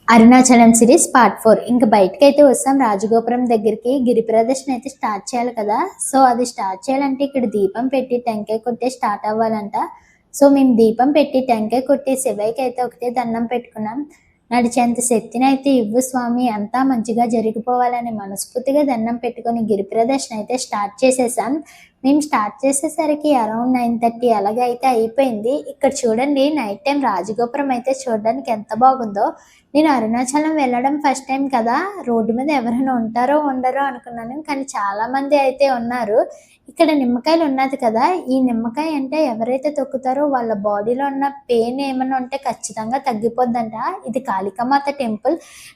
Arunachalam series part 4 ఇంక బయటకైతే వస్తాం. రాజగోపురం దగ్గరికి గిరి ప్రదర్శన అయితే స్టార్ట్ చేయాలి కదా! సో, అది స్టార్ట్ చేయాలంటే ఇక్కడ దీపం పెట్టి టెంకాయ కొట్టే స్టార్ట్ అవ్వాలంట. సో, మేము దీపం పెట్టి టెంకాయ కొట్టి శివయ్యకైతే ఒకటే దండం పెట్టుకున్నాం. నడిచేంత శక్తినైతే ఇవ్వు స్వామి, అంతా మంచిగా జరిగిపోవాలని మనస్ఫూర్తిగా దండం పెట్టుకొని గిరి ప్రదర్శన అయితే స్టార్ట్ చేసేసాం. మేము స్టార్ట్ చేసేసరికి అరౌండ్ 9:30 అలాగైతే అయిపోయింది. ఇక్కడ చూడండి, నైట్ టైం రాజగోపురం అయితే చూడడానికి ఎంత బాగుందో. నేను అరుణాచలం వెళ్ళడం ఫస్ట్ టైం కదా! రోడ్డు మీద ఎవరైనా ఉంటారో ఉండరో అనుకున్నాను. కానీ చాలామంది అయితే ఉన్నారు. ఇక్కడ నిమ్మకాయలు ఉన్నది కదా! ఈ నిమ్మకాయ అంటే ఎవరైతే తొక్కుతారో వాళ్ళ బాడీలో ఉన్న పెయిన్ ఏమన్నా ఉంటే ఖచ్చితంగా తగ్గిపోద్దంట. ఇది కాళికామాత టెంపుల్.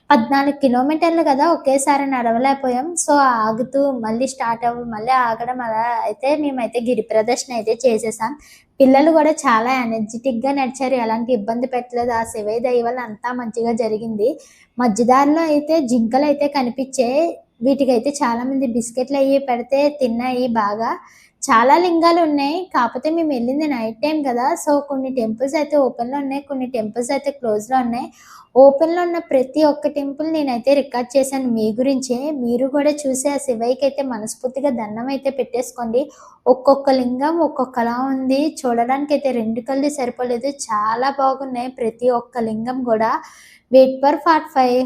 14 కిలోమీటర్లు కదా! ఒకేసారి నడవలేకపోయాం. సో, ఆగుతూ మళ్ళీ స్టార్ట్ అవ్వి మళ్ళీ ఆగడం అలా అయితే మేమైతే గిరి ప్రదర్శన అయితే చేసేసాం. పిల్లలు గూడా చాలా ఎనర్జిటిక్‌గా నడిచారు. ఎలాంటి ఇబ్బంది పెట్టలేదు. ఆ శివయ్య దయ వల్ల అంతా మంచిగా జరిగింది. మధ్య దారిలో అయితే జింకలైతే కనిపిచ్చాయి. వీటికైతే చాలామంది బిస్కెట్‌లయ్యి పెడితే తిన్నాయి బాగా. చాలా లింగాలున్నాయి. కాపోతే మేమెళ్ళింది నైట్ టైమ్ గదా! సో, కొన్ని టెంపుల్స్ అయితే ఓపెన్‌లో ఉన్నాయి. కొన్ని టెంపుల్స్ అయితే క్లోజ్‌లో ఉన్నాయి. ఓపెన్‌లో ఉన్న ప్రతి ఒక్క టెంపుల్ నేనైతే రికార్డ్ చేశాను మీ గురించే. మీరు గూడా చూసి ఆ శివయ్యకైతే మనస్ఫూర్తిగా దండం అయితే పెట్టేసుకోండి. ఒక్కొక్క లింగం ఒక్కొక్కలా ఉంది. చూడడానికైతే 2 కళ్ళు సరిపోలేదు. చాలా బాగున్నాయి ప్రతి ఒక్క లింగం గూడా. Wait for part 5.